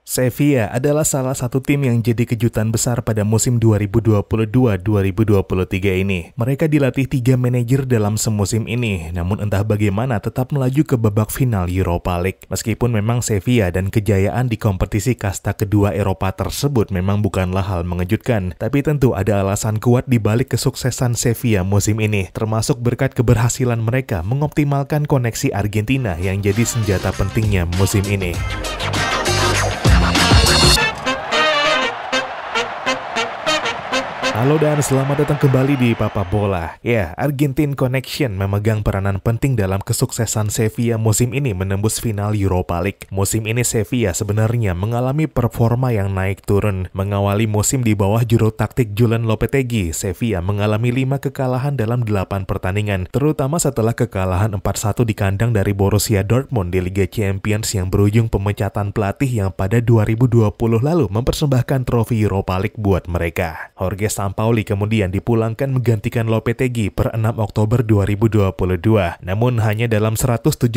Sevilla adalah salah satu tim yang jadi kejutan besar pada musim 2022-2023 ini. Mereka dilatih 3 manajer dalam semusim ini, namun entah bagaimana tetap melaju ke babak final Europa League. Meskipun memang Sevilla dan kejayaan di kompetisi kasta kedua Eropa tersebut memang bukanlah hal mengejutkan, tapi tentu ada alasan kuat di balik kesuksesan Sevilla musim ini, termasuk berkat keberhasilan mereka mengoptimalkan koneksi Argentina yang jadi senjata pentingnya musim ini. Halo dan selamat datang kembali di Papa Bola. Ya, Argentine Connection memegang peranan penting dalam kesuksesan Sevilla musim ini menembus final Europa League. Musim ini Sevilla sebenarnya mengalami performa yang naik turun. Mengawali musim di bawah juru taktik Julen Lopetegui, Sevilla mengalami 5 kekalahan dalam 8 pertandingan, terutama setelah kekalahan 4-1 di kandang dari Borussia Dortmund di Liga Champions yang berujung pemecatan pelatih yang pada 2020 lalu mempersembahkan trofi Europa League buat mereka. Jorge Sampaoli kemudian dipulangkan menggantikan Lopetegui per 6 Oktober 2022. Namun hanya dalam 176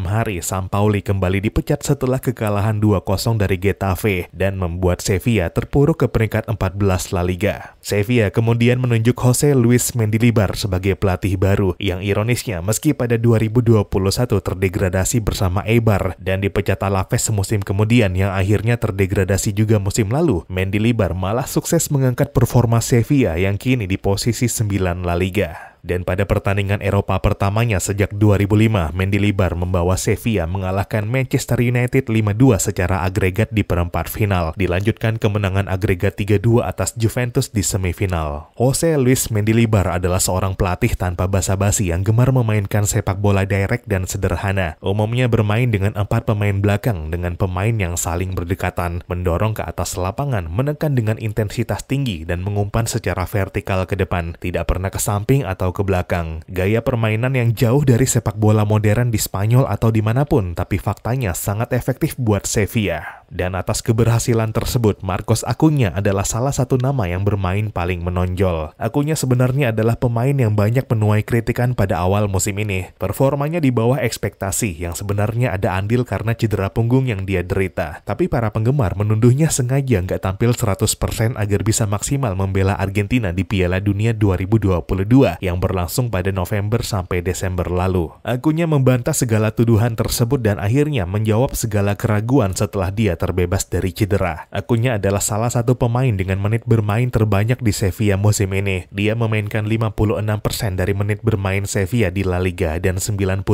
hari, Sampaoli kembali dipecat setelah kekalahan 2-0 dari Getafe dan membuat Sevilla terpuruk ke peringkat 14 La Liga. Sevilla kemudian menunjuk Jose Luis Mendilibar sebagai pelatih baru, yang ironisnya meski pada 2021 terdegradasi bersama Eibar dan dipecat Alaves semusim kemudian yang akhirnya terdegradasi juga musim lalu, Mendilibar malah sukses mengangkat performa Sevilla yang kini di posisi 9 La Liga. Dan pada pertandingan Eropa pertamanya sejak 2005, Mendilibar membawa Sevilla mengalahkan Manchester United 5-2 secara agregat di perempat final. Dilanjutkan kemenangan agregat 3-2 atas Juventus di semifinal. Jose Luis Mendilibar adalah seorang pelatih tanpa basa-basi yang gemar memainkan sepak bola direct dan sederhana. Umumnya bermain dengan 4 pemain belakang dengan pemain yang saling berdekatan, mendorong ke atas lapangan, menekan dengan intensitas tinggi dan mengumpan secara vertikal ke depan, tidak pernah ke samping atau ke belakang. Gaya permainan yang jauh dari sepak bola modern di Spanyol atau dimanapun, tapi faktanya sangat efektif buat Sevilla. Dan atas keberhasilan tersebut, Marcos Acuña adalah salah satu nama yang bermain paling menonjol. Acuña sebenarnya adalah pemain yang banyak menuai kritikan pada awal musim ini. Performanya di bawah ekspektasi, yang sebenarnya ada andil karena cedera punggung yang dia derita. Tapi para penggemar menuduhnya sengaja nggak tampil 100% agar bisa maksimal membela Argentina di Piala Dunia 2022 yang berlangsung pada November sampai Desember lalu. Acuña membantah segala tuduhan tersebut dan akhirnya menjawab segala keraguan setelah dia terbebas dari cedera. Acuña adalah salah satu pemain dengan menit bermain terbanyak di Sevilla musim ini. Dia memainkan 56% dari menit bermain Sevilla di La Liga dan 96%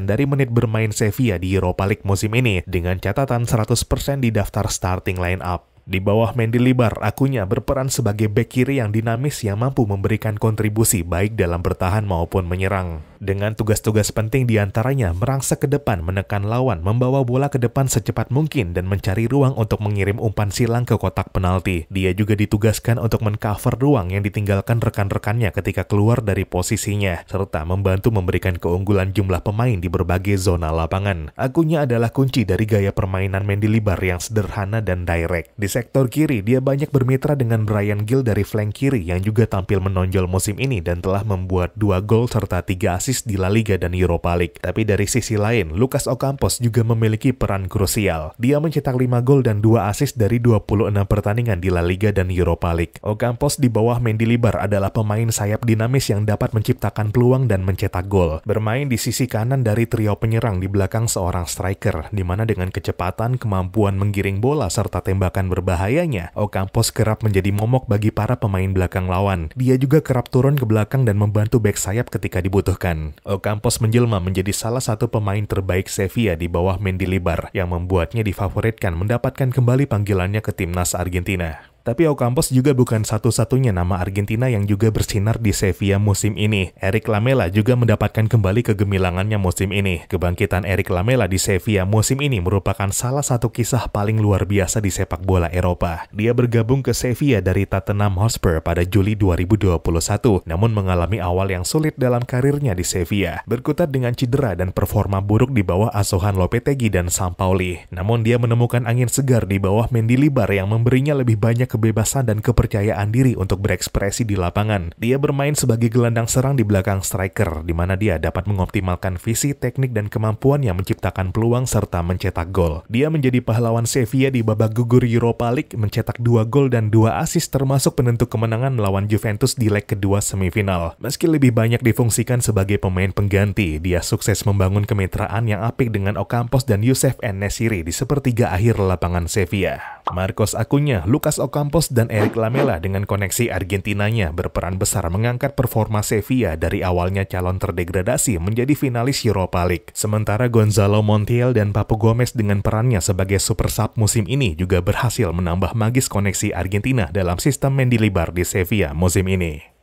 dari menit bermain Sevilla di Europa League musim ini, dengan catatan 100% di daftar starting line up. Di bawah Mendilibar, Acuña berperan sebagai bek kiri yang dinamis yang mampu memberikan kontribusi baik dalam bertahan maupun menyerang. Dengan tugas-tugas penting diantaranya merangsek ke depan, menekan lawan, membawa bola ke depan secepat mungkin, dan mencari ruang untuk mengirim umpan silang ke kotak penalti. Dia juga ditugaskan untuk men-cover ruang yang ditinggalkan rekan-rekannya ketika keluar dari posisinya, serta membantu memberikan keunggulan jumlah pemain di berbagai zona lapangan. Acuña adalah kunci dari gaya permainan Mendilibar yang sederhana dan direct. Di sektor kiri, dia banyak bermitra dengan Bryan Gil dari flank kiri yang juga tampil menonjol musim ini dan telah membuat 2 gol serta 3 assist di La Liga dan Europa League. Tapi dari sisi lain, Lucas Ocampos juga memiliki peran krusial. Dia mencetak 5 gol dan 2 assist dari 26 pertandingan di La Liga dan Europa League. Ocampos di bawah Mendilibar adalah pemain sayap dinamis yang dapat menciptakan peluang dan mencetak gol. Bermain di sisi kanan dari trio penyerang di belakang seorang striker, di mana dengan kecepatan, kemampuan menggiring bola serta tembakan berbahayanya, Ocampos kerap menjadi momok bagi para pemain belakang lawan. Dia juga kerap turun ke belakang dan membantu bek sayap ketika dibutuhkan. Ocampos menjelma menjadi salah satu pemain terbaik Sevilla di bawah Mendilibar, yang membuatnya difavoritkan mendapatkan kembali panggilannya ke timnas Argentina. Tapi Ocampos juga bukan satu-satunya nama Argentina yang juga bersinar di Sevilla musim ini. Eric Lamela juga mendapatkan kembali kegemilangannya musim ini. Kebangkitan Eric Lamela di Sevilla musim ini merupakan salah satu kisah paling luar biasa di sepak bola Eropa. Dia bergabung ke Sevilla dari Tottenham Hotspur pada Juli 2021, namun mengalami awal yang sulit dalam karirnya di Sevilla, berkutat dengan cedera dan performa buruk di bawah asuhan Lopetegui dan Sampaoli. Namun dia menemukan angin segar di bawah Mendilibar yang memberinya lebih banyak kebebasan dan kepercayaan diri untuk berekspresi di lapangan. Dia bermain sebagai gelandang serang di belakang striker, di mana dia dapat mengoptimalkan visi, teknik, dan kemampuan yang menciptakan peluang serta mencetak gol. Dia menjadi pahlawan Sevilla di babak gugur Europa League, mencetak 2 gol dan 2 assist termasuk penentu kemenangan melawan Juventus di leg kedua semifinal. Meski lebih banyak difungsikan sebagai pemain pengganti, dia sukses membangun kemitraan yang apik dengan Ocampos dan Youssef En-Nesyri di sepertiga akhir lapangan Sevilla. Marcos Acuna, Lucas Ocampos, dan Eric Lamela dengan koneksi Argentinanya berperan besar mengangkat performa Sevilla dari awalnya calon terdegradasi menjadi finalis Europa League. Sementara Gonzalo Montiel dan Papu Gomez dengan perannya sebagai super sub musim ini juga berhasil menambah magis koneksi Argentina dalam sistem Mendilibar di Sevilla musim ini.